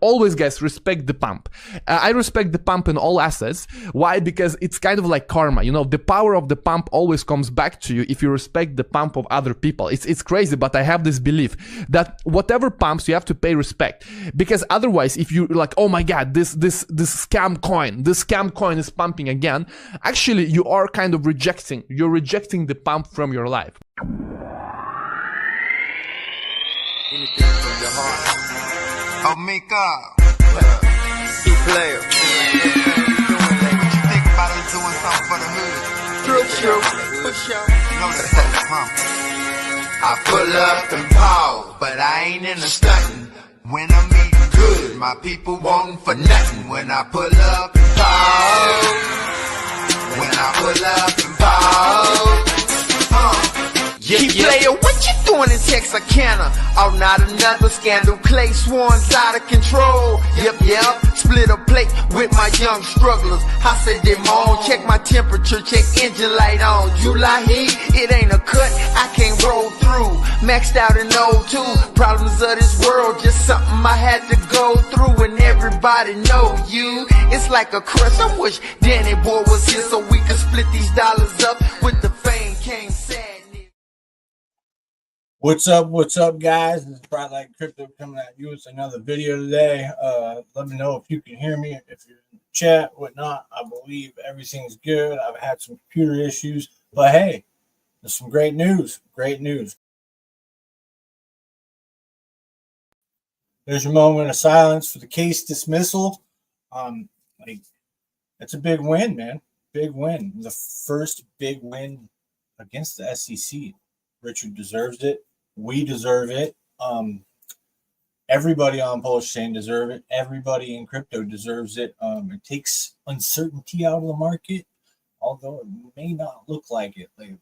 always, guys, respect the pump. I respect the pump in all assets. Why? Because it's kind of like karma. You know, the power of the pump always comes back to you if you respect the pump of other people. It's crazy, but I have this belief that whatever pumps, you have to pay respect. Because otherwise, if you like, oh my God, this scam coin is pumping again, actually you are kind of rejecting the pump from your life. Anything from your heart. Oh, Mika. E-player. What you think about us doing something for the hood? True. For sure. You know the folks, huh? I pull up and pause, but I ain't in the stunting. When I'm eating good, my people wantin' for nothing. When I pull up and pause. When I pull up and pause. Player, what you doing in Texarkana? Oh, not another scandal. Clay Swan's out of control. Yep. Split a plate with my young strugglers. I said them on. Check my temperature, check engine light on. July heat, it ain't a cut. I can't roll through. Maxed out in 02. Problems of this world, just something I had to go through. And everybody know you. It's like a crush. I wish Danny Boy was here so we could split these dollars up. With the fame came sadness. What's up, guys? This is Bright Light Crypto coming at you with another video today. Let me know if you can hear me, if you're in the chat, whatnot. I believe everything's good. I've had some computer issues, but hey, there's some great news. There's your moment of silence for the case dismissal. It's a big win, man. Big win. The first big win against the SEC. Richard deserves it. We deserve it. Everybody on Pulsechain deserves it. Everybody in crypto deserves it. It takes uncertainty out of the market, although it may not look like it lately.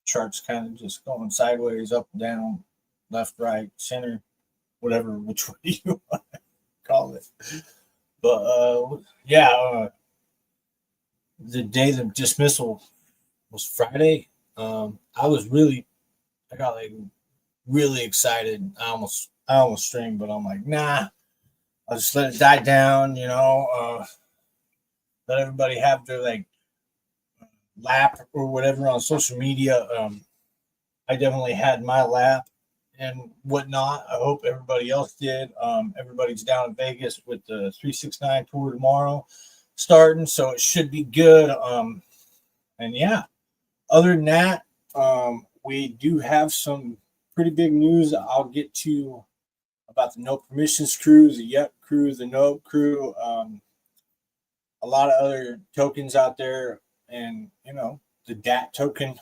Charts kind of just going sideways, up, down, left, right, center, whatever, which way you want to call it. But the day the dismissal was Friday. I got really excited. I almost streamed, but I'm like, nah, I'll just let it die down, let everybody have their lap or whatever on social media. I definitely had my lap and whatnot. I hope everybody else did. Everybody's down in Vegas with the 369 tour tomorrow starting, so it should be good. Other than that, we do have some pretty big news I'll get to about the No Permissions crew, the Yup crew, the Nope crew, a lot of other tokens out there, and the DAT token,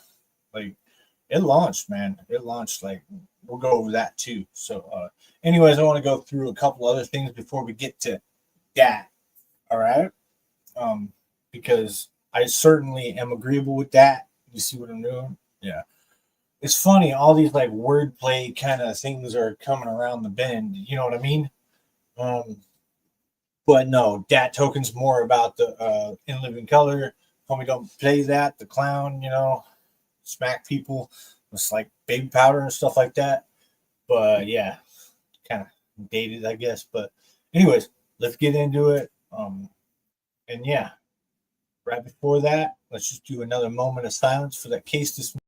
it launched, man. We'll go over that too. So anyways, I want to go through a couple other things before we get to DAT. All right. Because I certainly am agreeable with that. You see what I'm doing? Yeah. It's funny, all these wordplay kind of things are coming around the bend. You know what I mean? But no, DAT token's more about the in living color. Homie, don't play that. The clown, smack people. It's like baby powder and stuff like that. But yeah, kind of dated, I guess. But anyways, let's get into it. Right before that, let's just do another moment of silence for that case dismissal.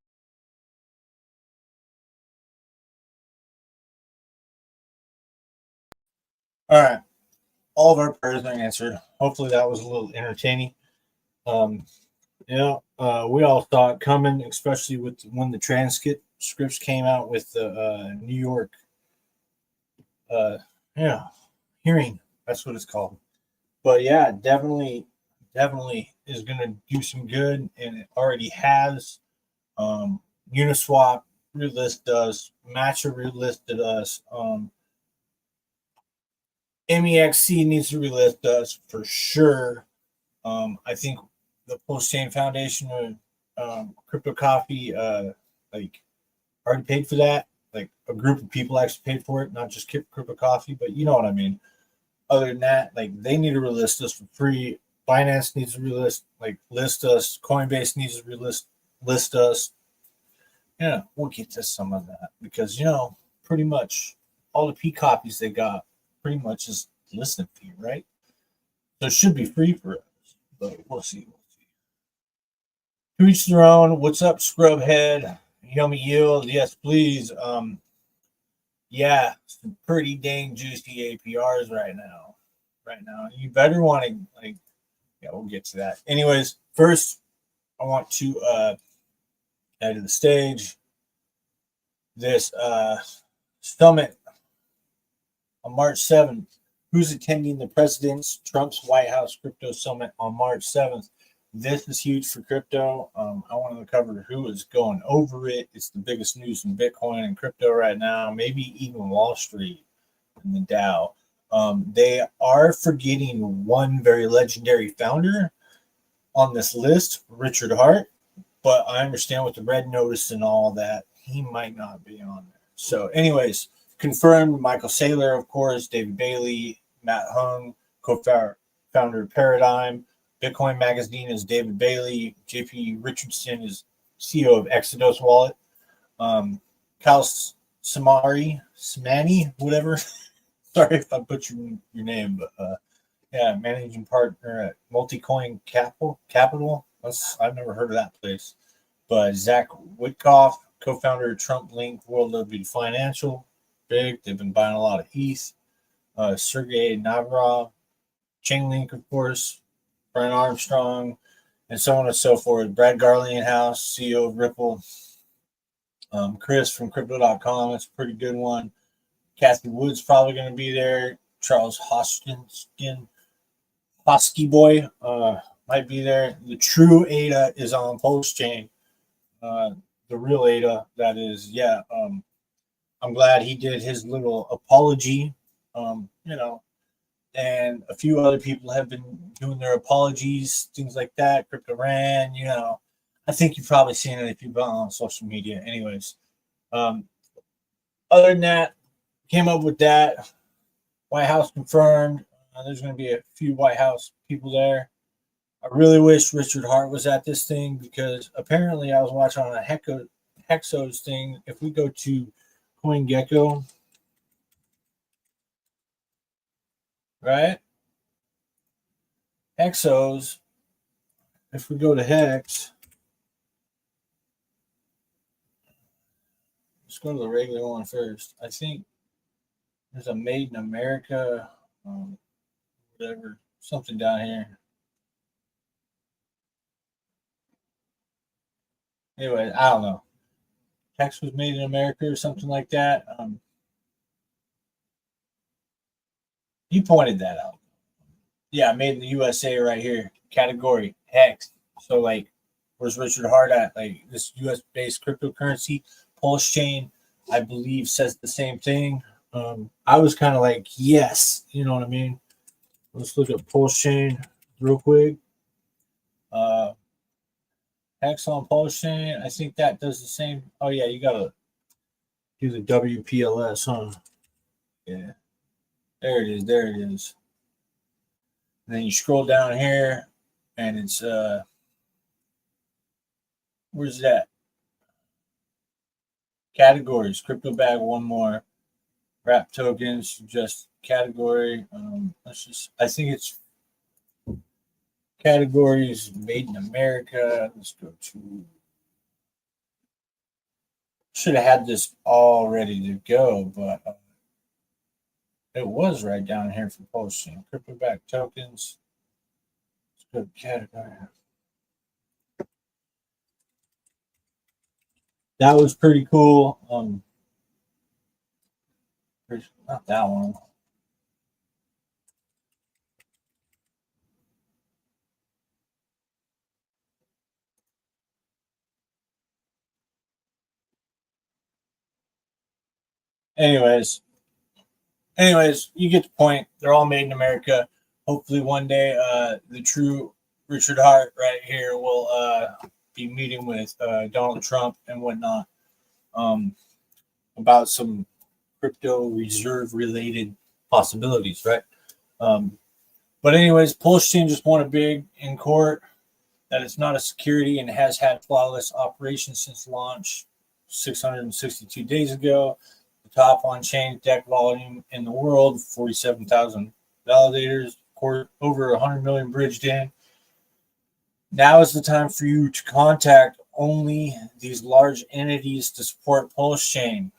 All right. All of our prayers are answered. Hopefully that was a little entertaining. We all saw it coming, especially when the transcripts came out with the New York hearing. That's what it's called. But yeah, definitely is going to do some good, and it already has. Uniswap relisted us. Matcha relisted us. MEXC needs to relist us for sure. I think the Pulsechain Foundation or Crypto Coffee already paid for that. A group of people actually paid for it, not just Crypto Coffee, but you know what I mean. Other than that, they need to relist us for free. Binance needs to list us. Coinbase needs to list us. Yeah, we'll get to some of that because pretty much all the P copies they got pretty much just listening fee, right? So it should be free for us, but we'll see. To each their own. What's up, Scrubhead? Yummy Yield, yes, please. Yeah, some pretty dang juicy APRs right now. You better want to yeah, we'll get to that. Anyways, first I want to add to the stage this summit on March 7th. Who's attending the President Trump's White House Crypto Summit on March 7th? This is huge for crypto. I wanted to cover who is going over it. It's the biggest news in Bitcoin and crypto right now, maybe even Wall Street and the Dow. They are forgetting one very legendary founder on this list, Richard Hart, but I understand with the red notice and all that, he might not be on there. So anyways, confirmed Michael Saylor, of course, David Bailey, Matt Hung, co-founder of Paradigm. Bitcoin Magazine is David Bailey. JP Richardson is CEO of Exodus Wallet. Kyle Samani, whatever. Sorry if I butchered your name, but yeah, managing partner at Multicoin Capital. I've never heard of that place. But Zach Witkoff, co-founder of Trump Link World of Financial. Big. They've been buying a lot of ETH. Sergey Navarro, Chainlink, of course. Brian Armstrong, and so on and so forth. Brad Garlinghouse, CEO of Ripple. Chris from Crypto.com, that's a pretty good one. Kathy Wood's probably going to be there. Charles Hoskinson, Hosky Boy, might be there. The true Ada is on Pulsechain. The real Ada, that is, yeah. I'm glad he did his little apology, and a few other people have been doing their apologies, things like that. Crypto Ran, I think you've probably seen it if you've been on social media. Anyways, other than that, came up with that. White House confirmed. There's going to be a few White House people there. I really wish Richard Hart was at this thing because apparently I was watching on a Hexos thing. If we go to CoinGecko, right? Hexos, if we go to Hex, let's go to the regular one first. I think there's a Made in America, whatever, something down here. Anyway, I don't know. Hex was made in America or something like that. You pointed that out. Yeah, made in the USA right here. Category Hex. So where's Richard Hart at? This US-based cryptocurrency. Pulsechain, I believe, says the same thing. I was kind of yes, you know what I mean? Let's look at Pulsechain real quick. Hex on Pulsechain, I think that does the same. Oh yeah, you gotta do the WPLS, huh? Yeah. There it is. And then you scroll down here and it's where's that? Categories, crypto bag, one more. Wrap tokens, just category. I think it's categories made in America. Let's go to. Should have had this all ready to go, but it was right down here for posting. Crypto back tokens. Let's go to category. That was pretty cool. Not that one. Anyways, you get the point. They're all made in America. Hopefully one day the true Richard Hart right here will be meeting with Donald Trump and whatnot about some crypto reserve related possibilities, right? But anyways, Pulsechain just won a big in court that it's not a security and has had flawless operations since launch 662 days ago. The top on-chain DEX volume in the world, 47,000 validators, of course, over 100 million bridged in. Now is the time for you to contact only these large entities to support Pulsechain.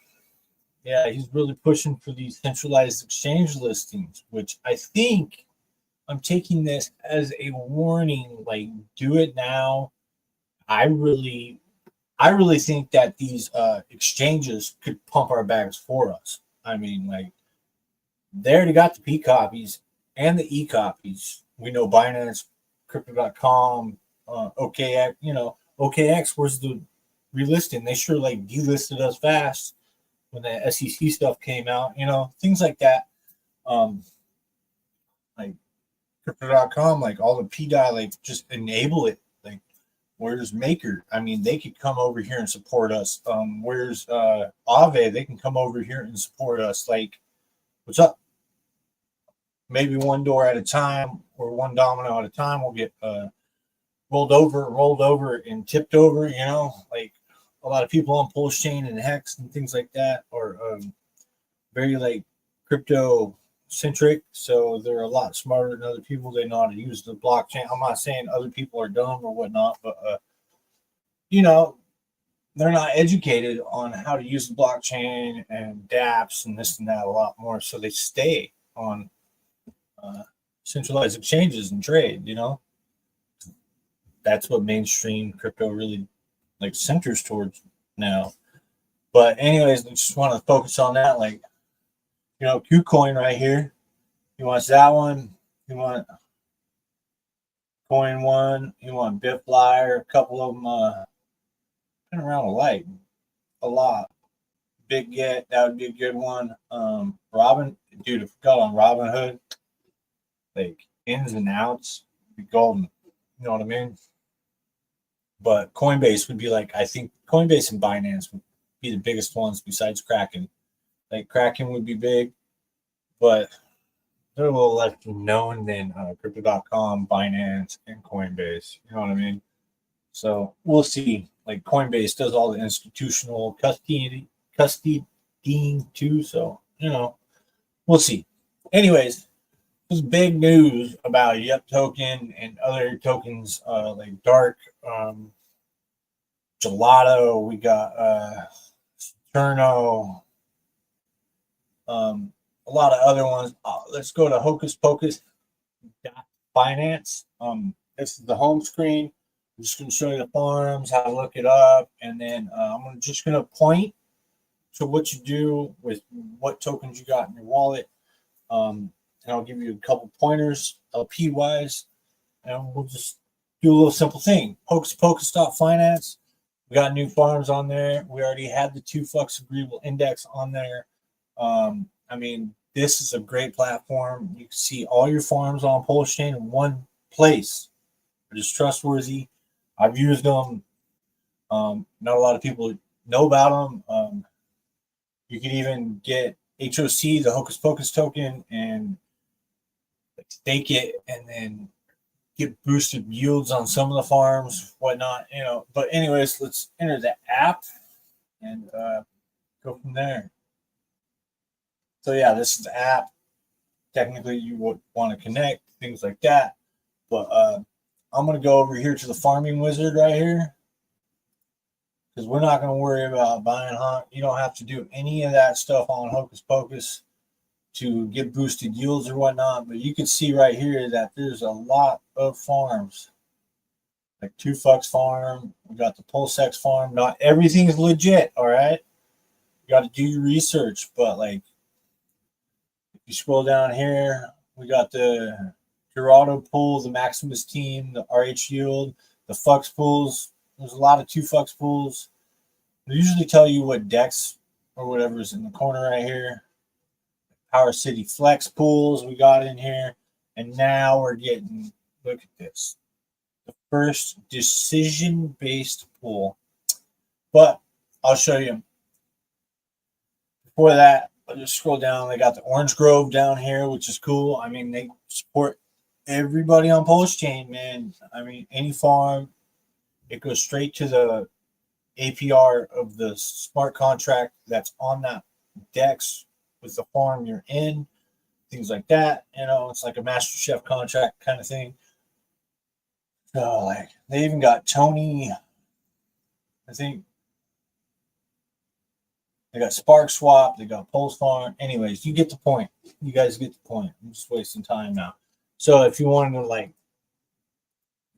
Yeah, he's really pushing for these centralized exchange listings, which I think I'm taking this as a warning. Like, do it now. I really think that these exchanges could pump our bags for us. I mean, like, they already got the P copies and the E copies. We know Binance, Crypto.com, OKX. OKX, where's the relisting? They sure like delisted us fast when the SEC stuff came out. Things like that. Like Crypto.com, like all the PDI, like just enable it. Like, where's Maker? I mean, they could come over here and support us. Where's Aave? They can come over here and support us. Like, what's up? Maybe one door at a time or one domino at a time will get rolled over and tipped over. Like a lot of people on Pulsechain and Hex and things like that are very like crypto centric, so they're a lot smarter than other people. They know how to use the blockchain. I'm not saying other people are dumb or whatnot, but they're not educated on how to use the blockchain and dApps and this and that a lot more, so they stay on centralized exchanges and trade. That's what mainstream crypto really like centers towards now. But anyways, I just want to focus on that. Like, KuCoin right here. He wants that one. You want Coin One. You want BitFlyer. A couple of them been around a lot. Big Get, that would be a good one. Robin, dude, I forgot on Robinhood. Like ins and outs, be golden. You know what I mean? But Coinbase would be like, I think Coinbase and Binance would be the biggest ones besides Kraken. Like Kraken would be big, but they're a little less known than Crypto.com, Binance, and Coinbase. You know what I mean? So we'll see. Like Coinbase does all the institutional custodying too. So, we'll see. Anyways, there's big news about Yup token and other tokens like Dark, Gelato. We got Turno, a lot of other ones. Let's go to Hocus Pocus Finance. This is the home screen. I'm just going to show you the farms, how to look it up, and then I'm just going to point to what you do with what tokens you got in your wallet. And I'll give you a couple pointers LP wise, and we'll just do a little simple thing. Hocus Pocus Finance. We got new farms on there. We already had the 2 Most Agreeable Index on there. I mean, this is a great platform. You can see all your farms on Pulsechain in one place. They're just trustworthy. I've used them. Not a lot of people know about them. You can even get HOC, the Hocus Pocus token, and stake it and then get boosted yields on some of the farms, whatnot, But anyways, let's enter the app and go from there. So yeah, this is the app. Technically, you would want to connect, things like that. But I'm going to go over here to the farming wizard right here, because we're not going to worry about buying hunt. You don't have to do any of that stuff on Hocus Pocus to get boosted yields or whatnot. But you can see right here that there's a lot of farms. Like 2 Fucks farm. We got the Pulsechain farm. Not everything is legit, all right? You got to do your research. But like, if you scroll down here, we got the Gerardo pool, the Maximus team, the RH yield, the Fucks pools. There's a lot of 2 Fucks pools. They usually tell you what DEX or whatever is in the corner right here. Power City Flex pools we got in here. And now we're getting, look at this, the first decision-based pool. But I'll show you. Before that, I'll just scroll down. They got the Orange Grove down here, which is cool. I mean, they support everybody on Pulsechain, man. I mean, any farm, it goes straight to the APR of the smart contract that's on that decks with the farm you're in, things like that. You know, it's like a Master Chef contract kind of thing. So like they even got Tony, I think they got Spark Swap, they got Pulse Farm. Anyways, you get the point. You guys get the point. I'm just wasting time now. So if you wanted to like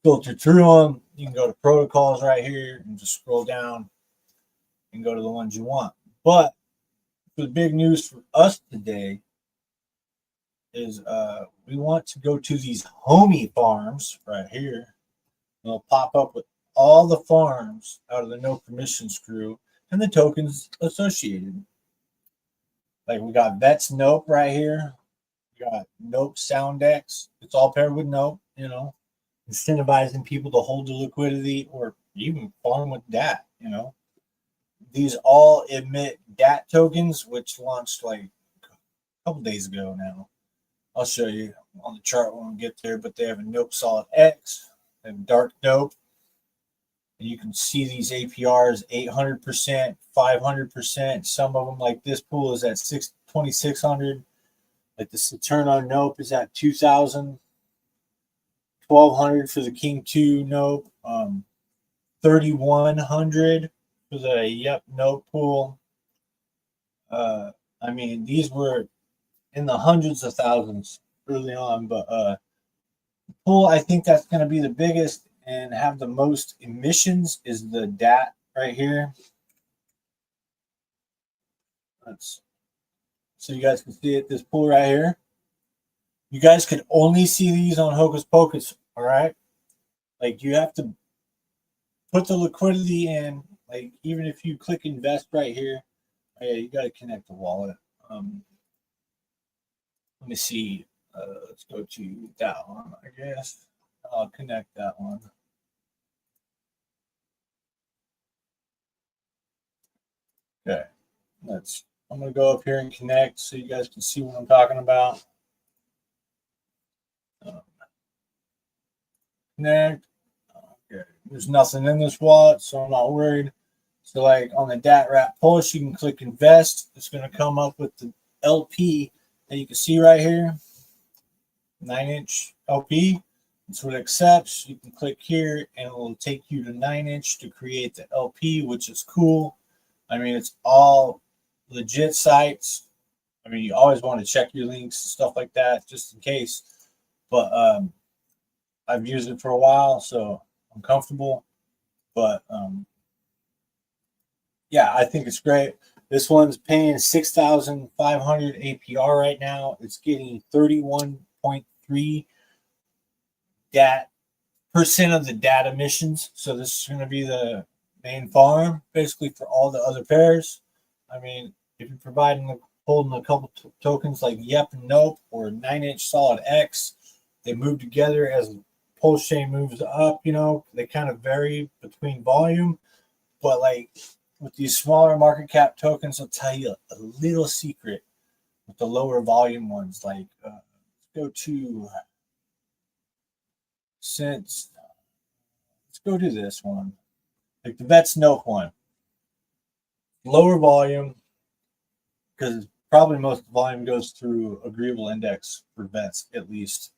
filter through them, you can go to protocols right here and just scroll down and go to the ones you want. But the big news for us today is we want to go to these homie farms right here. They'll pop up with all the farms out of the no permissions crew and the tokens associated. Like we got Vets Nope right here. We got Nope Sound X. It's all paired with Nope, you know, incentivizing people to hold the liquidity or even farm with DAT, you know. These all emit DAT tokens, which launched like a couple days ago now. I'll show you on the chart when we get there, but they have a Nope Solid X and Dark Nope. And you can see these APRs 800%, 500%. Some of them, like this pool, is at 2,600. Like the Saturno Nope is at 2,000. 1,200 for the King 2 Nope. 3,100 for the Nope pool. I mean, these were in the hundreds of thousands early on, but the pool I think that's going to be the biggest and have the most emissions is the DAT right here. So you guys can see it, this pool right here. You guys can only see these on Hocus Pocus, all right? Like you have to put the liquidity in, like even if you click invest right here, yeah, you got to connect the wallet. Let me see. Let's go to that one, I guess. I'll connect that one. Okay, I'm gonna go up here and connect so you guys can see what I'm talking about. Connect. Okay, there's nothing in this wallet, so I'm not worried. So like on the DAT Wrap Pulse, you can click invest. It's gonna come up with the LP that you can see right here, 9-inch LP. That's what it accepts. You can click here and it will take you to 9-inch to create the LP, which is cool. I mean, it's all legit sites. I mean, you always want to check your links and stuff like that just in case. But I've used it for a while, so I'm comfortable. But yeah, I think it's great. This one's paying 6,500 APR right now. It's getting 31.3 % of the data emissions. So this is going to be the main farm basically for all the other pairs. I mean, if you're holding a couple tokens like Yep and Nope or 9-inch Solid X, they move together as the Pulsechain moves up. You know, they kind of vary between volume, but like with these smaller market cap tokens, I'll tell you a little secret with the lower volume ones. Like let's go to this one, like the Vets Nope one. Lower volume, because probably most volume goes through Agreeable Index for Vets at least.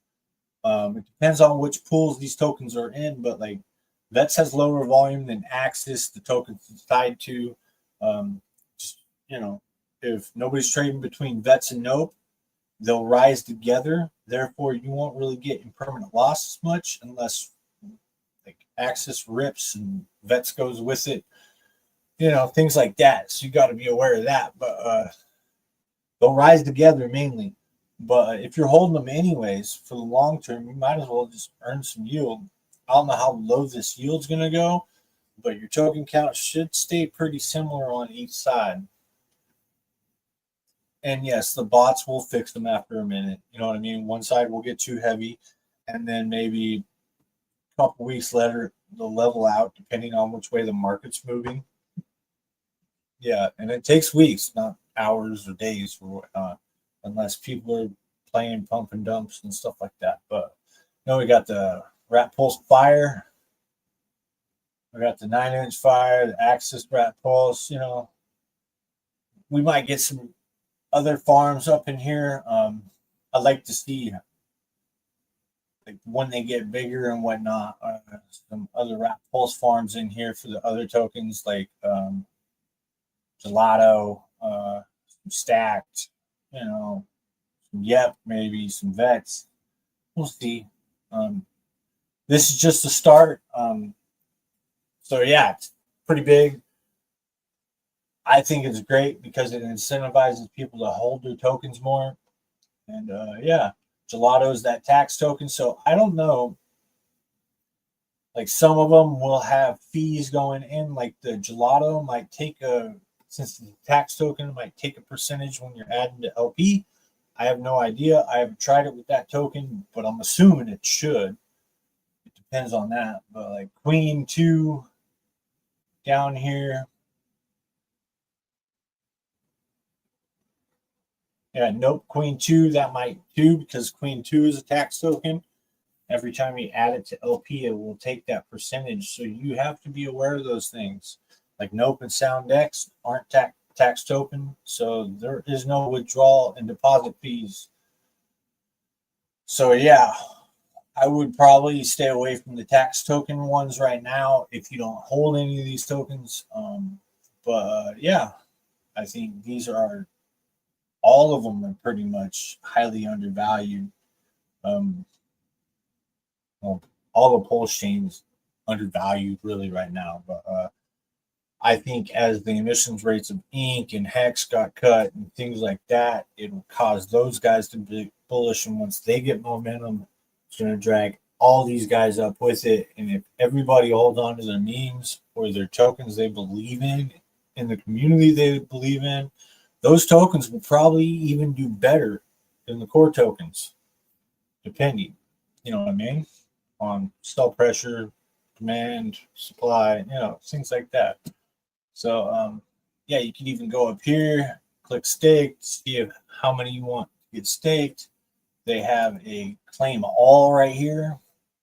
It depends on which pools these tokens are in, but like Vets has lower volume than Axis, the token it's tied to. Just, you know, if nobody's trading between Vets and Nope, they'll rise together. Therefore, you won't really get impermanent loss as much unless like Axis rips and Vets goes with it. You know, things like that. So you got to be aware of that. But they'll rise together mainly. But if you're holding them anyways for the long term, you might as well just earn some yield. I don't know how low this yield's going to go, but your token count should stay pretty similar on each side. And yes, the bots will fix them after a minute. You know what I mean? One side will get too heavy, and then maybe a couple weeks later, they'll level out depending on which way the market's moving. Yeah, and it takes weeks, not hours or days or whatnot, unless people are playing pump and dumps and stuff like that. But you know, we got the Rat Pulse Fire. We got the 9-inch Fire, the Axis Rat Pulse, you know. we might get some other farms up in here. I'd like to see, like, when they get bigger and whatnot, some other Rat Pulse farms in here for the other tokens, like Gelato, some Stacked, some Yep, maybe some Vets. We'll see. This is just a start. So yeah, it's pretty big. I think it's great because it incentivizes people to hold their tokens more. And yeah, Gelato is that tax token. So I don't know. Like, some of them will have fees going in. Like the Gelato might take since the tax token might take a percentage when you're adding to LP. I have no idea. I haven't tried it with that token, but I'm assuming it should. It depends on that. But like Queen 2 down here. Yeah, nope. Queen 2, that might too, because Queen 2 is a tax token. Every time you add it to LP, it will take that percentage. So you have to be aware of those things. Like Nope and SoundX aren't tax token, so there is no withdrawal and deposit fees. So yeah, I would probably stay away from the tax token ones right now if you don't hold any of these tokens. But yeah, I think these are, all of them are pretty much highly undervalued. Well, all the Pulsechains undervalued really right now, but I think as the emissions rates of Ink and Hex got cut and things like that, it will cause those guys to be bullish, and once they get momentum, it's going to drag all these guys up with it. And if everybody holds on to their memes or their tokens they believe in the community they believe in, those tokens will probably even do better than the core tokens, depending, you know what I mean, on sell pressure, demand, supply, things like that. So yeah, you can even go up here, click stake, see how many you want to get staked. They have a claim all right here.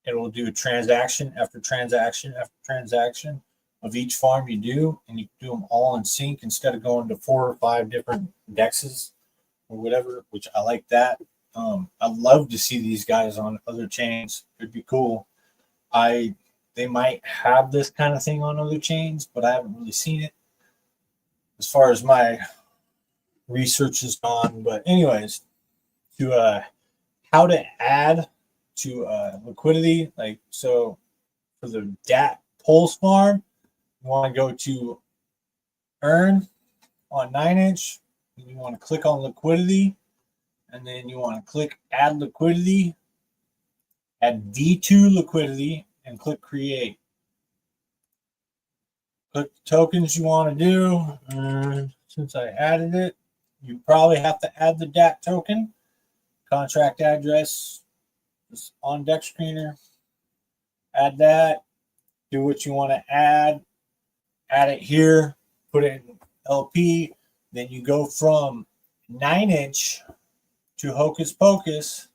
It will do transaction after transaction after transaction of each farm you do, and you can do them all in sync instead of going to 4 or 5 different dexes or whatever, which I like that. I'd love to see these guys on other chains. It'd be cool. They might have this kind of thing on other chains, but I haven't really seen it as far as my research has gone. But anyways, to how to add to liquidity, like, so for the DAT Pulse farm, you want to go to earn on 9inch, and you want to click on liquidity, and then you want to click add liquidity, add V2 liquidity, and click create. Click the tokens you want to do. Since I added it, you probably have to add the DAT token, contract address, just on deck screener. Add that, do what you want to add it here, put it in LP. Then you go from 9inch to Hocus Pocus.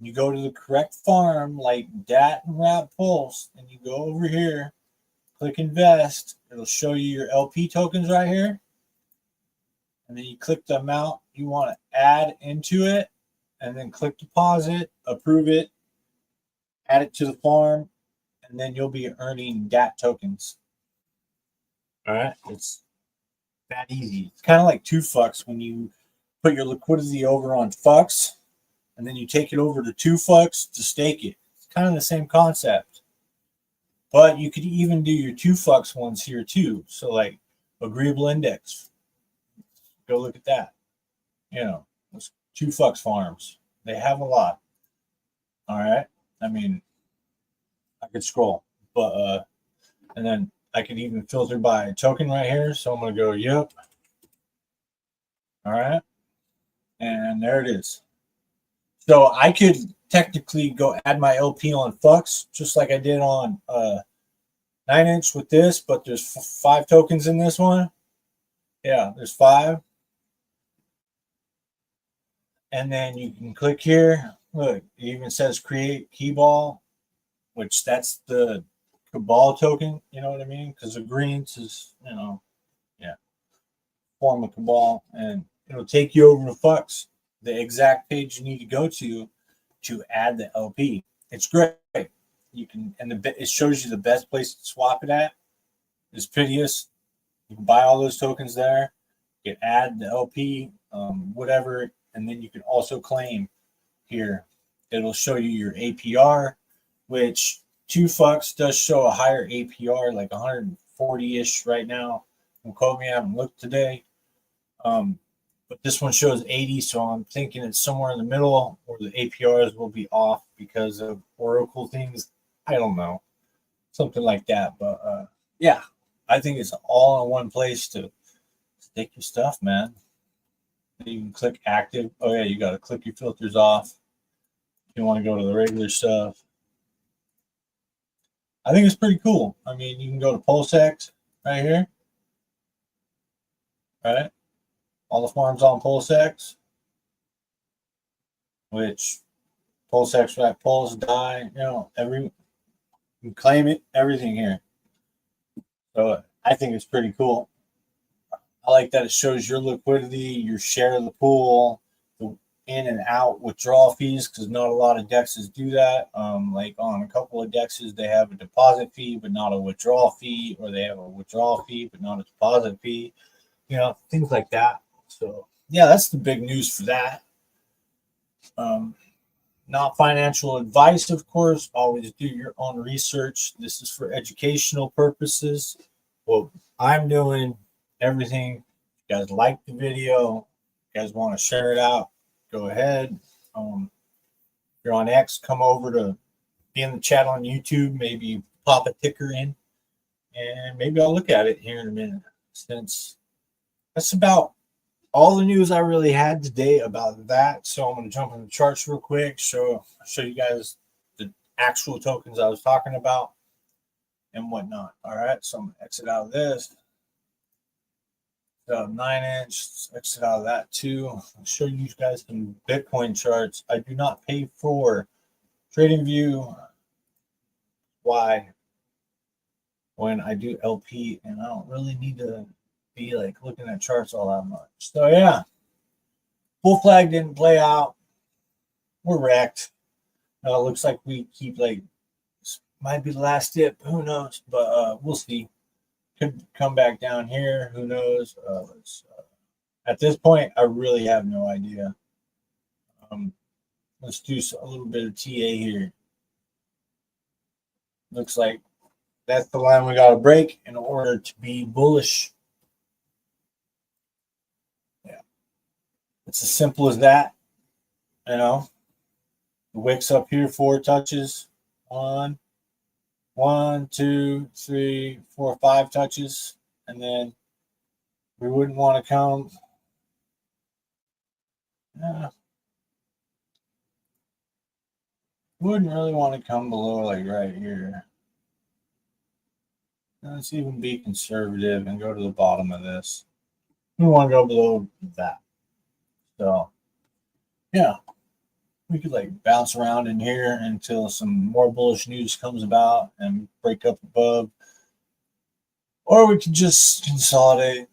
You go to the correct farm like DAT and Rat Pulse, and you go over here, click invest. It'll show you your LP tokens right here. And then you click the amount you want to add into it, and then click deposit, approve it, add it to the farm, and then you'll be earning DAT tokens. All right, it's that easy. It's kind of like 2Fux when you put your liquidity over on Fux, and then you take it over to 2Fux to stake it. It's kind of the same concept. But you could even do your 2Fux ones here too. So like Agreeable Index. Go look at that. Those 2Fux farms. They have a lot. All right. I mean, I could scroll. But and then I could even filter by token right here. So I'm gonna go, yep. All right. And there it is. So I could technically go add my LP on Fux, just like I did on 9inch with this, but there's 5 tokens in this one. Yeah, there's 5. And then you can click here. Look, it even says create keyball, which that's the Cabal token, you know what I mean? Because the greens is, yeah. form a cabal, and it'll take you over to Fux, the exact page you need to go to add the LP. It's great. You can, and it shows you the best place to swap it at is Piteous. You can buy all those tokens there. You can add the LP, whatever, and then you can also claim here. It'll show you your APR, which 2Fux does show a higher APR, like 140-ish right now. Don't quote me, I haven't looked today. But this one shows 80, so I'm thinking it's somewhere in the middle, or the APRs will be off because of Oracle things. I don't know. Something like that. But yeah, I think it's all in one place to stick your stuff, man. You can click active. Oh, yeah, you got to click your filters off. You want to go to the regular stuff. I think it's pretty cool. I mean, you can go to Pulsechain right here. Right? All the farms on Pulsechain, which Pulsechain, right? Pulse, die, you can claim it, everything here. So I think it's pretty cool. I like that it shows your liquidity, your share of the pool, the in and out withdrawal fees, because not a lot of dexes do that. Like on a couple of dexes, they have a deposit fee, but not a withdrawal fee, or they have a withdrawal fee, but not a deposit fee. Things like that. So yeah, that's the big news for that. Not financial advice, of course. Always do your own research. This is for educational purposes. Well, I'm doing everything. If you guys like the video, if you guys want to share it out, go ahead. If you're on X, come over to be in the chat on YouTube. Maybe pop a ticker in, and maybe I'll look at it here in a minute. Since that's about all the news I really had today about that. So I'm going to jump in the charts real quick, show you guys the actual tokens I was talking about and whatnot. All right, so I'm going to exit out of this. 9-inch, exit out of that too. I'll show you guys some Bitcoin charts. I do not pay for TradingView. Why? When I do LP, and I don't really need to be like looking at charts all that much. So yeah, full flag didn't play out. We're wrecked. Looks like we keep like, this might be the last dip. Who knows? But we'll see. Could come back down here. Who knows? At this point, I really have no idea. Let's do a little bit of TA here. Looks like that's the line we got to break in order to be bullish. Yeah, it's as simple as that. The wicks up here, 4 touches. 1, 2, 3, 4, 5 touches, and then we wouldn't want to come. Wouldn't really want to come below like right here. Let's even be conservative and go to the bottom of this. We want to go below that. So yeah, we could like bounce around in here until some more bullish news comes about and break up above. Or we could just consolidate.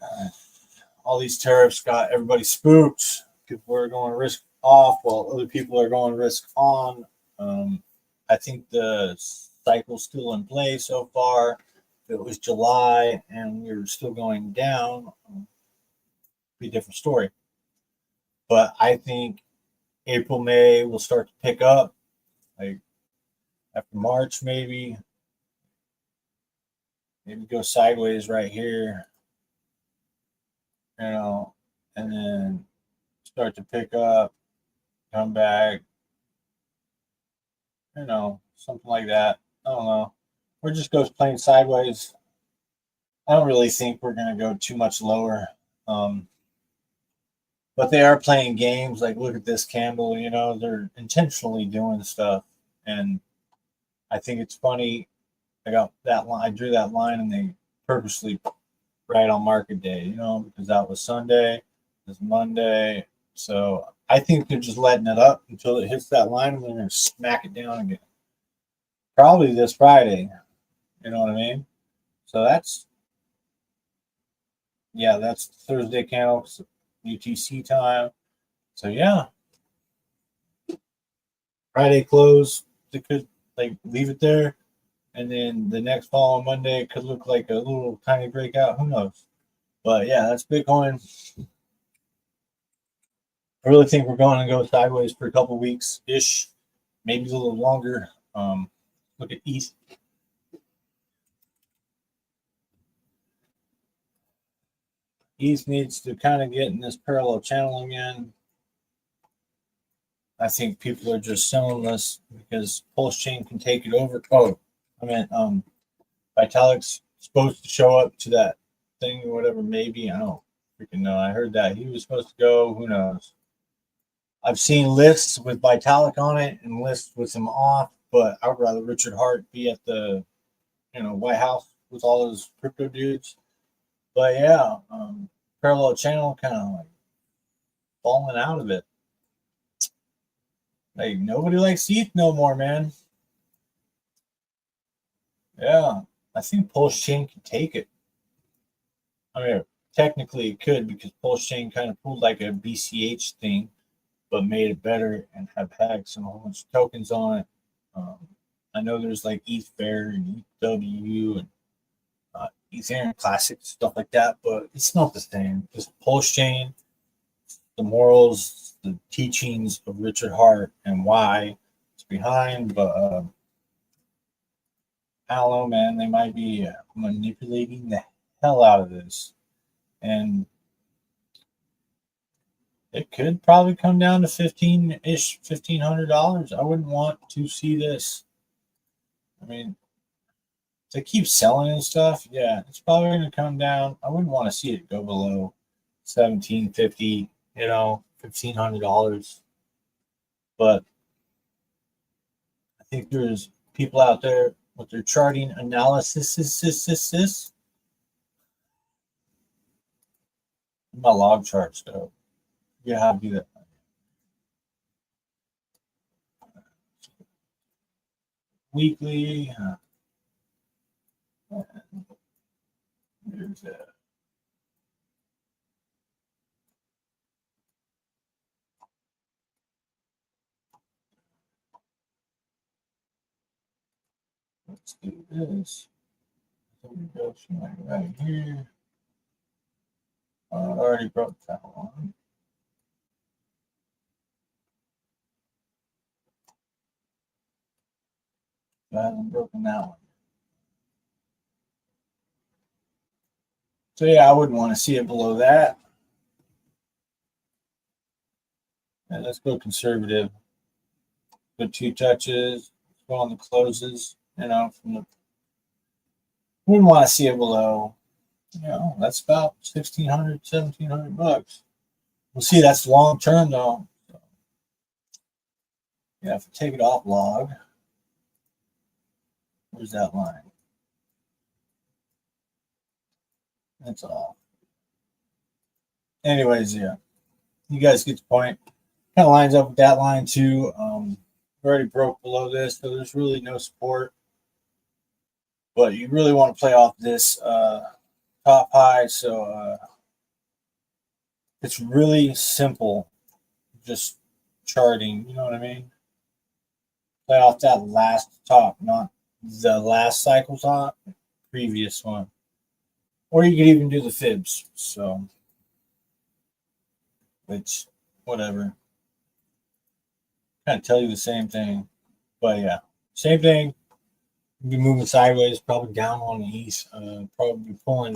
All these tariffs got everybody spooked. People are going risk off while other people are going risk on. I think the cycle's still in play so far. If it was July and we were still going down, be a different story. But I think April, May will start to pick up, like after March, maybe go sideways right here, and then start to pick up, come back, something like that. I don't know. Or just goes plain sideways. I don't really think we're going to go too much lower. But they are playing games. Like, look at this candle, they're intentionally doing stuff. And I think it's funny. I got that line. I drew that line and they purposely right on market day, because that was Sunday, this Monday. So I think they're just letting it up until it hits that line and they're going to smack it down again. Probably this Friday. You know what I mean? So that's yeah, that's Thursday candle, UTC time. So yeah, Friday close. They could like leave it there, and then the next following Monday it could look like a little tiny breakout. Who knows? But yeah, that's Bitcoin. I really think we're going to go sideways for a couple weeks ish, maybe a little longer. Look at ETH. ETH needs to kind of get in this parallel channel again. I think people are just selling this because Pulsechain can take it over. Oh, I meant Vitalik's supposed to show up to that thing or whatever. Maybe I don't freaking know. I heard that he was supposed to go. Who knows? I've seen lists with Vitalik on it and lists with him off, but I would rather Richard Hart be at the White House with all those crypto dudes. But yeah, parallel channel kind of like falling out of it. Like nobody likes ETH no more, man. Yeah, I think Pulsechain can take it. I mean, technically it could because Pulsechain kind of pulled like a BCH thing, but made it better and have hacks and a whole bunch of tokens on it. I know there's like ETH Fair and ETHW and Ethereum Classic stuff like that, but it's not the same. Just Pulsechain, the morals, the teachings of Richard Hart, and why it's behind. But I don't know, man. They might be manipulating the hell out of this, and it could probably come down to $1,500. I wouldn't want to see this. I mean, they keep selling and stuff. Yeah, it's probably going to come down. I wouldn't want to see it go below $1,750. $1,500. But I think there's people out there with their charting analysis. My log charts go. Yeah, how to do that. Weekly. There's a let's do this. There we go. Right here. I already broke that one. I haven't broken that one. So yeah, I wouldn't want to see it below that. And let's go conservative. Go 2 touches. Let's go on the closes. Wouldn't want to see it below. That's about $1,600, $1,700. We'll see. That's long term though. So, yeah, if I take it off log, where's that line? That's off. Anyways, yeah, you guys get the point. Kind of lines up with that line too. We already broke below this, so there's really no support. But you really want to play off this top high, so it's really simple. Just charting, you know what I mean? Play off that last top, not the last cycle top, previous one. Or you could even do the fibs. So, which, whatever. Kind of tell you the same thing. But yeah, same thing. You'll be moving sideways, probably down on the east. Probably pulling.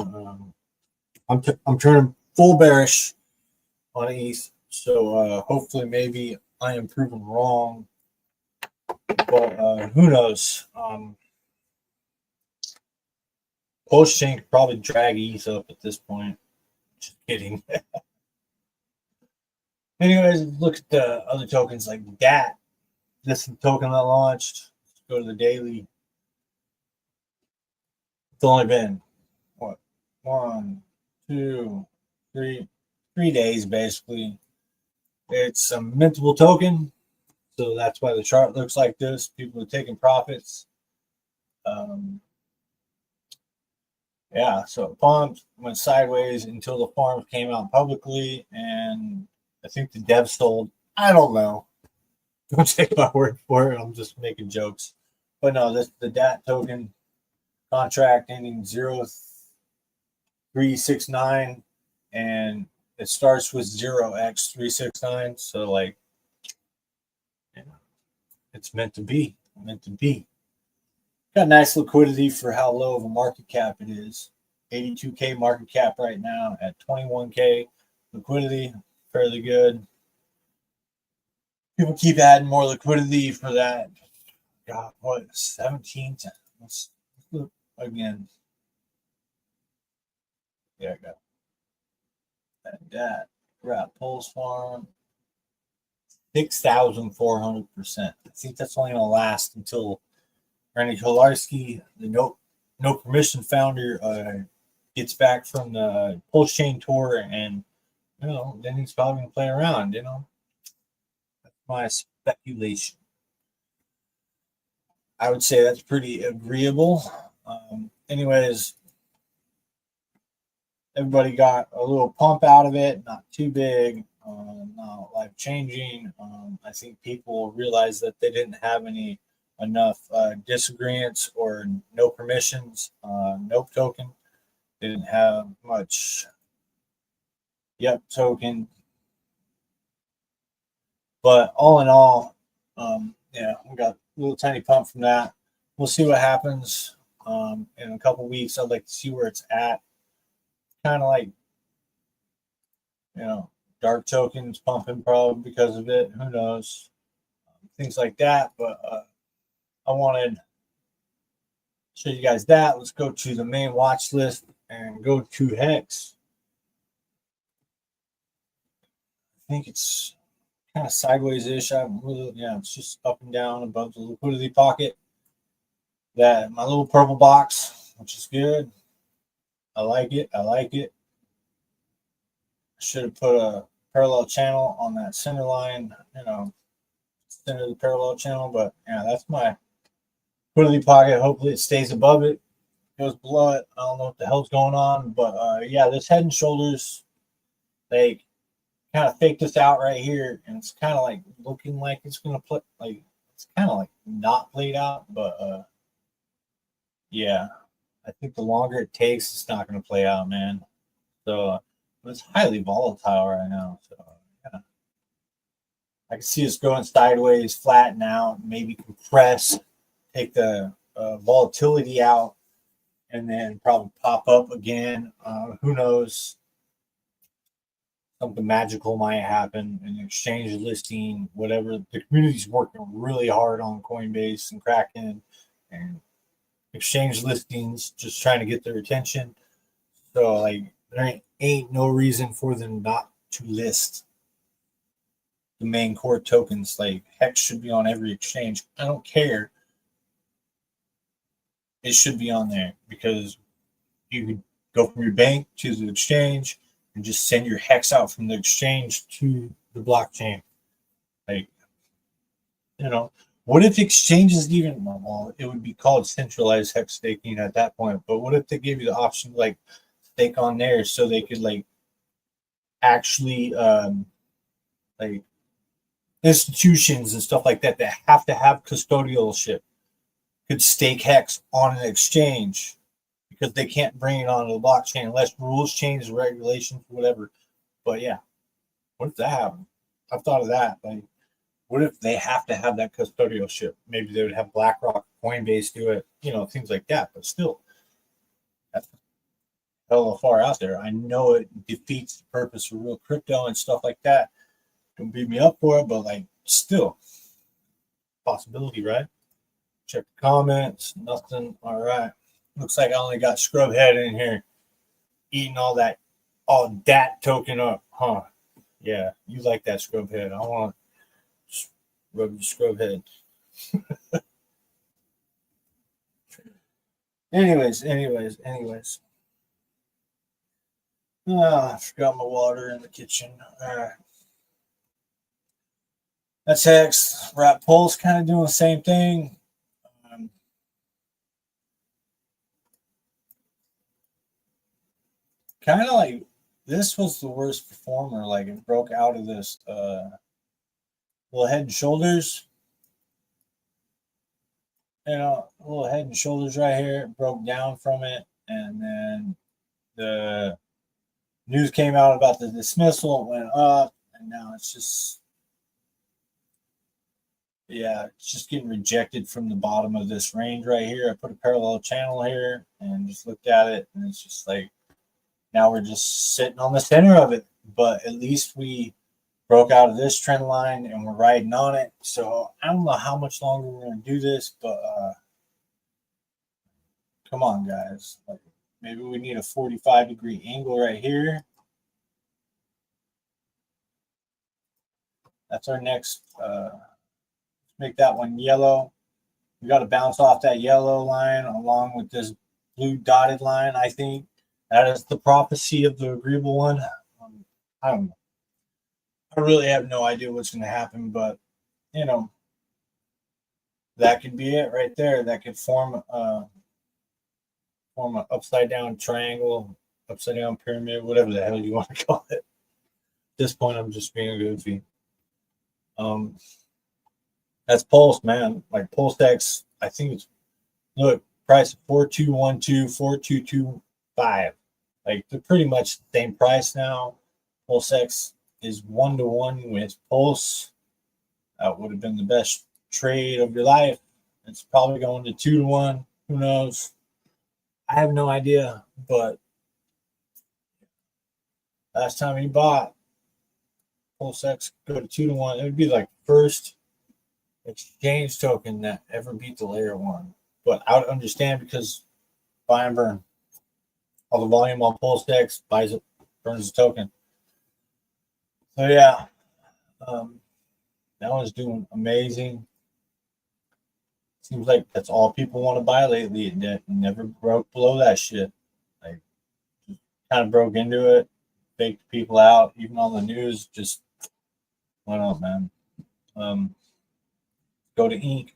I'm turning full bearish on the east. So hopefully, maybe I am proven wrong. But who knows? Pulsechain could probably drag ETH up at this point. Just kidding. Anyways, look at the other tokens like that. This is the token that launched. Let's go to the daily. It's only been what 1, 2, 3 days basically. It's a mintable token, so that's why the chart looks like this. People are taking profits. Yeah, so it pumped, went sideways until the farms came out publicly, and I think the dev sold. I don't know. Don't take my word for it. I'm just making jokes. But no, this the DAT token contract ending 0369, and it starts with 0x369. So like, you know, it's meant to be. Meant to be. Got nice liquidity for how low of a market cap it is. 82K market cap right now at 21K liquidity, fairly good. People keep adding more liquidity for that. God, what 17? Let's look again. Yeah, I got that. Rat Pulse Farm, 6,400%. I think that's only gonna last until Randy Kolarski, the no permission founder, gets back from the Pulsechain tour, and then he's probably gonna play around. That's my speculation. I would say that's pretty agreeable. Anyways, everybody got a little pump out of it, not too big, not life changing. I think people realized that they didn't have enough disagreements or no permissions, nope token. They didn't have much yep token. But all in all, yeah, we got a little tiny pump from that. We'll see what happens in a couple weeks. I'd like to see where it's at. Kind of like, dark tokens pumping probably because of it. Who knows? Things like that. But I wanted to show you guys that. Let's go to the main watch list and go to Hex. I think it's kind of sideways-ish. It's just up and down above the liquidity pocket. That my little purple box, which is good. I like it. Should have put a parallel channel on that center line, center of the parallel channel. But yeah, that's my liquidity pocket. Hopefully it stays above it. Goes below it. I don't know what the hell's going on. But yeah, this head and shoulders, like, kind of fake this out right here, and it's kind of like looking like it's gonna play, like it's kind of like not played out, but yeah, I think the longer it takes, it's not gonna play out, man. So it's highly volatile right now. So yeah, I can see it's going sideways, flatten out, maybe compress, take the volatility out, and then probably pop up again. Who knows? Something magical might happen, an exchange listing, whatever. The community's working really hard on Coinbase and Kraken and exchange listings, just trying to get their attention. So like, there ain't no reason for them not to list the main core tokens. Like, Hex should be on every exchange. I don't care. It should be on there because you could go from your bank to the exchange and just send your hex out from the exchange to the blockchain. Like, what if exchanges even, well, it would be called centralized hex staking at that point, but what if they give you the option to like stake on there so they could like actually like institutions and stuff like that have to have custodialship could stake hex on an exchange, because they can't bring it onto the blockchain unless rules change, regulations, whatever. But yeah, what if that happened? I've thought of that. Like, what if they have to have that custodialship? Maybe they would have BlackRock, Coinbase do it, things like that. But still, that's hella far out there. I know it defeats the purpose of real crypto and stuff like that. Don't beat me up for it, but like, still, possibility, right? Check the comments. Nothing. All right. Looks like I only got Scrubhead in here eating all that token up, huh? Yeah, you like that, Scrubhead. I want to rub your Scrubhead. anyways. I forgot my water in the kitchen. All right. That's Hex. Rat Pulse kind of doing the same thing. kind of like this was the worst performer. Like it broke out of this little head and shoulders. Little head and shoulders right here. It broke down from it, and then the news came out about the dismissal. It went up, and now it's just, yeah, it's just getting rejected from the bottom of this range right here. I put a parallel channel here and just looked at it, and it's just like, now we're just sitting on the center of it. But at least we broke out of this trend line and we're riding on it. So I don't know how much longer we're going to do this, but come on, guys. Like, maybe we need a 45-degree angle right here. That's our next. Make that one yellow. We got to bounce off that yellow line along with this blue dotted line. I think that is the prophecy of the agreeable one. I don't know. I really have no idea what's going to happen, but that could be it right there. That could form an upside down triangle, upside down pyramid, whatever the hell you want to call it. At this point, I'm just being goofy. That's Pulse, man. Like Pulsechain, I think it's, look, price of 4212, 4225. Like they're pretty much the same price now. Pulsechain is 1-to-1 with Pulse. That would have been the best trade of your life. It's probably going to 2-to-1. Who knows? I have no idea. But last time you bought Pulsechain, go to 2-to-1. It would be like first exchange token that ever beat the layer one. But I would understand because buy and burn. All the volume on Pulsechain, buys it, burns the token. So yeah, that one's doing amazing. Seems like that's all people want to buy lately. It never broke below that shit. Like, just kind of broke into it, faked people out, even on the news. Just went up, man. Go to ink.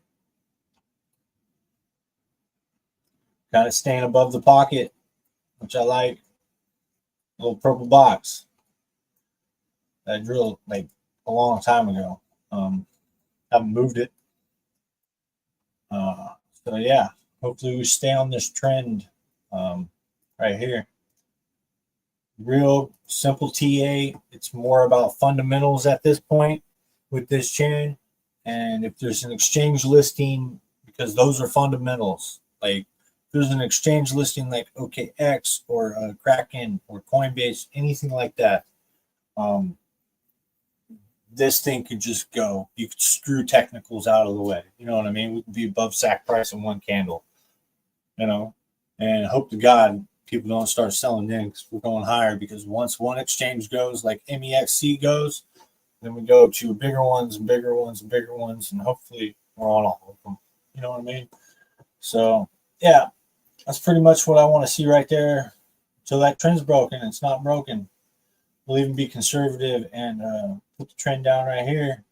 Kind of staying above the pocket, which I like. Little purple box. I drilled like a long time ago. Haven't moved it. So yeah, hopefully we stay on this trend right here. Real simple TA. It's more about fundamentals at this point with this chain. And if there's an exchange listing, because those are fundamentals. Like if there's an exchange listing like OKX or Kraken or Coinbase, anything like that, this thing could just go. You could screw technicals out of the way. You know what I mean? We could be above sack price in one candle, and hope to God people don't start selling in because we're going higher. Because once one exchange goes, like MEXC goes, then we go to bigger ones and bigger ones and bigger ones, and hopefully we're on all of them. You know what I mean? So yeah, that's pretty much what I want to see right there. So that trend's broken. It's not broken. We'll even be conservative and put the trend down right here.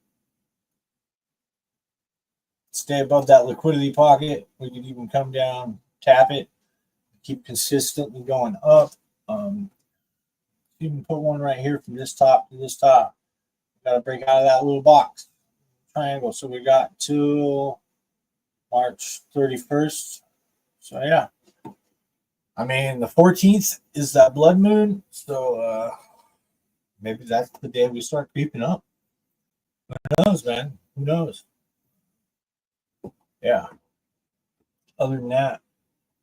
Stay above that liquidity pocket. We could even come down, tap it, keep consistently going up. Even put one right here from this top to this top. Got to break out of that little box triangle. So we got till March 31st. So yeah, I mean the 14th is that blood moon. So maybe that's the day we start creeping up. Who knows, man? Who knows? Yeah. Other than that,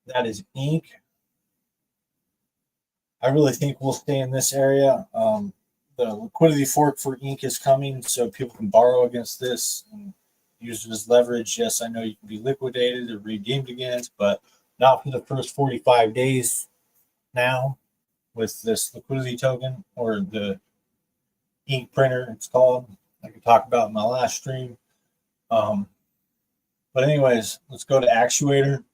that is ink. I really think we'll stay in this area. The liquidity fork for ink is coming, so people can borrow against this and use it as leverage. Yes, I know you can be liquidated or redeemed against, but not for the first 45 days now with this liquidity token or the ink printer, it's called. I could talk about in my last stream. But anyways, let's go to actuator.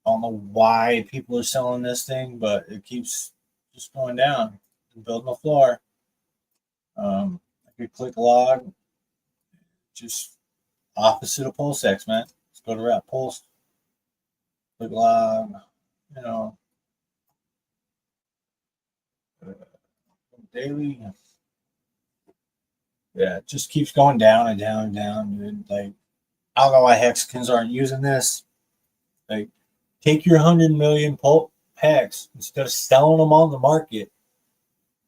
I don't know why people are selling this thing, but it keeps just going down and building a floor. I could click log, just opposite of Pulsechain, man. Let's go to Wrap Pulse, click log, daily. Yeah, it just keeps going down and down and down, dude. Like, I don't know why Hexicans aren't using this. Like, take your 100 million pulp hex instead of selling them on the market.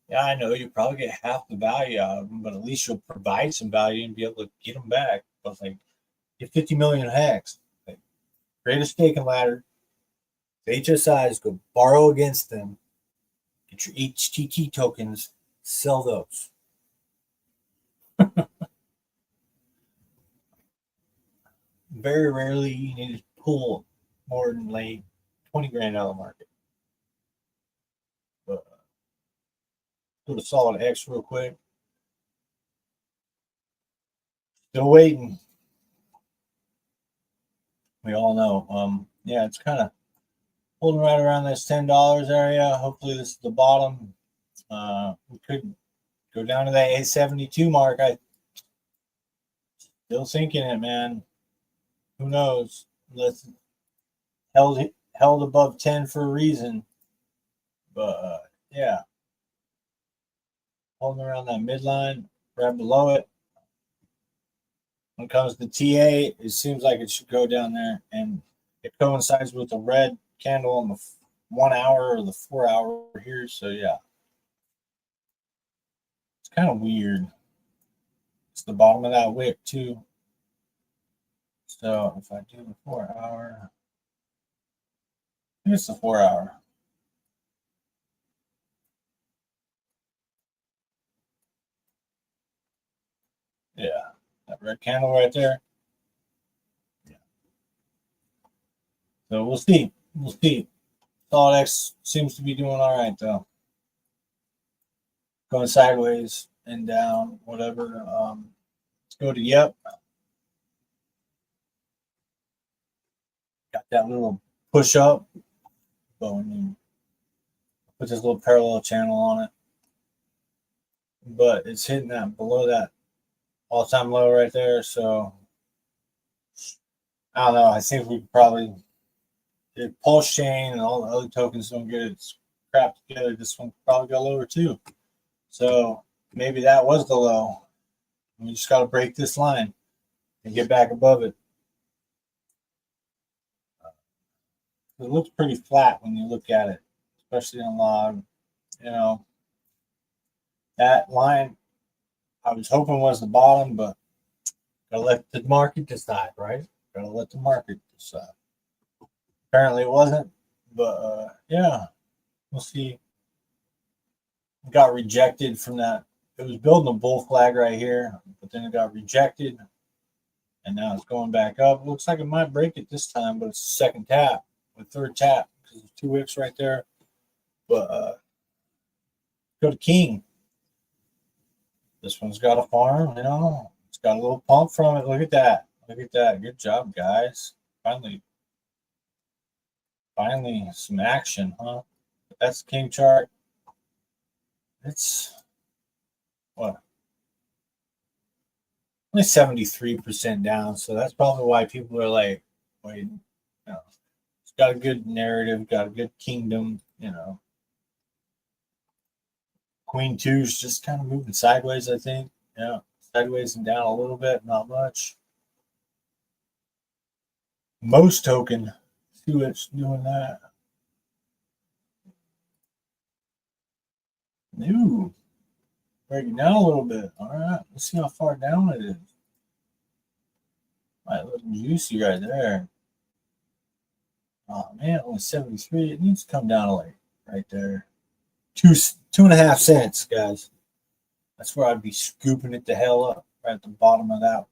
Yeah, I know you probably get half the value out of them, but at least you'll provide some value and be able to get them back. But like, get 50 million hex. Like, create a staking ladder. HSIs, go borrow against them. Get your HTT tokens. Sell those. Very rarely you need to pull more than like 20 grand out of the market. But go to solid X real quick. Still waiting. We all know. Yeah, it's kind of holding right around this $10 area. Hopefully this is the bottom. We could go down to that 872 mark. I still thinking it, man. Who knows? Let's held above 10 for a reason. But yeah, holding around that midline, right below it. When it comes to TA, it seems like it should go down there, and it coincides with the red candle on the 1 hour or the 4 hour here. So yeah, it's kind of weird. It's the bottom of that wick too. So if I do the 4 hour, here's the 4 hour. Yeah, that red candle right there. Yeah. So we'll see. We'll see. Solid X seems to be doing all right though. Going sideways and down, whatever. Let's go to Yep. Got that little push up, but when you put this little parallel channel on it, but it's hitting that below that all-time low right there. So I don't know. I think we probably, if Pulsechain and all the other tokens don't get its crap together, this one probably go lower too. So maybe that was the low. We just got to break this line and get back above it. It looks pretty flat when you look at it, especially on log. You know, that line I was hoping was the bottom, but gotta let the market decide, right? Gotta let the market decide. Apparently it wasn't, but yeah, we'll see. It got rejected from that. It was building a bull flag right here, but then it got rejected, and now it's going back up. It looks like it might break it this time, but it's a second tap, a third tap, because there's 2 wicks right there. But go to King. This one's got a farm, you know. It's got a little pump from it. Look at that. Look at that. Good job, guys. Finally some action, huh? That's the King chart. It's what? Only 73% down. So that's probably why people are like, wait, you know, it's got a good narrative, got a good kingdom, you know. Queen 2's just kind of moving sideways, I think. Yeah, sideways and down a little bit, not much. Most token, see what's doing that. Ooh, breaking down a little bit. All right, let's see how far down it is. All right, looking juicy right there. Oh man, only 73. It needs to come down to like right there. 2.5 cents, guys. That's where I'd be scooping it the hell up, right at the bottom of that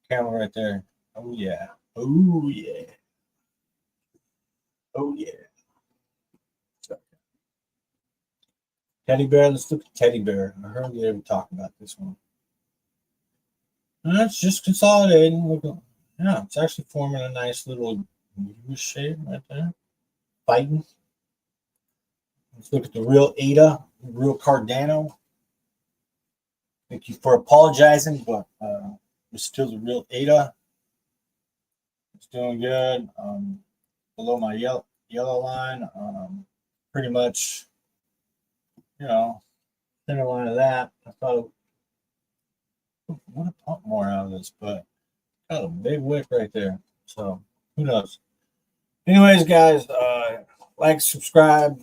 candle right there. Oh yeah. Oh yeah. Oh yeah. Teddy bear. Let's look at teddy bear. I heard you ever talk about this one. It's just consolidating. Look, yeah, it's actually forming a nice little U shape right there. Fighting. Let's look at the real ADA, real Cardano. Thank you for apologizing, but it's still the real ADA. It's doing good. Below my yellow line, pretty much, you know, center line of that. I thought I want to pump more out of this, but got a big wick right there. So who knows? Anyways, guys, like, subscribe,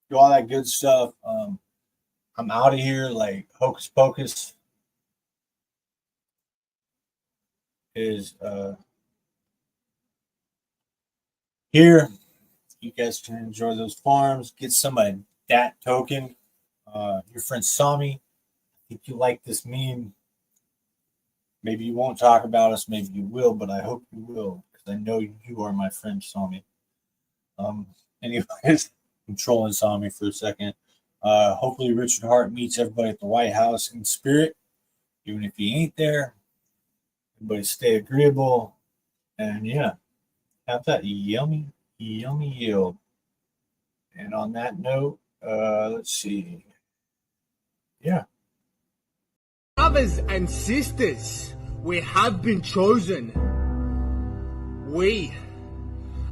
do all that good stuff. I'm out of here. Like, Hocus Pocus is here. You guys can enjoy those farms. Get somebody that token. Your friend saw me. If you like this meme, maybe you won't talk about us, maybe you will, but I hope you will, because I know you are my friend, Sami. Anyways, I'm trolling Sami for a second. Hopefully Richard Hart meets everybody at the White House in spirit, even if he ain't there. Everybody stay agreeable. And yeah, have that yummy yield. And on that note, let's see. Yeah. Brothers and sisters, we have been chosen. We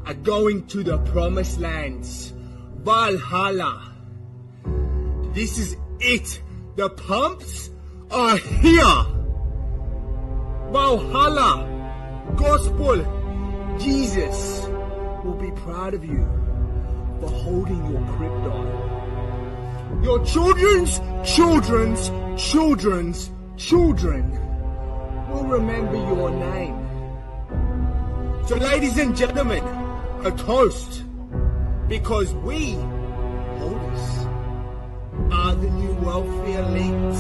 are going to the promised lands, Valhalla. This is it. The pumps are here. Valhalla, gospel. Jesus will be proud of you for holding your krypton. Your children's children will remember your name. So ladies and gentlemen, a toast, because we, Hocus, are the new wealthy elite.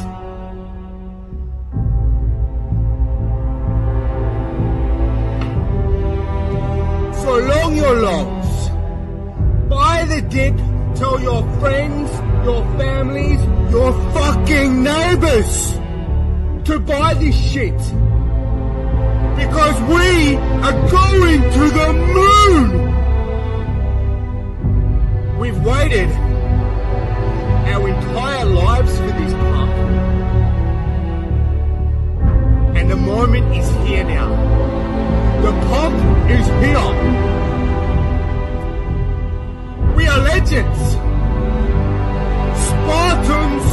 So long your longs. Buy the dip, tell your friends, your families, your fucking neighbors to buy this shit. Because we are going to the moon. We've waited our entire lives for this pump. And the moment is here now. The pump is here. We are legends. Spartans,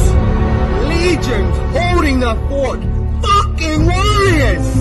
legions holding the fort. Fucking warriors.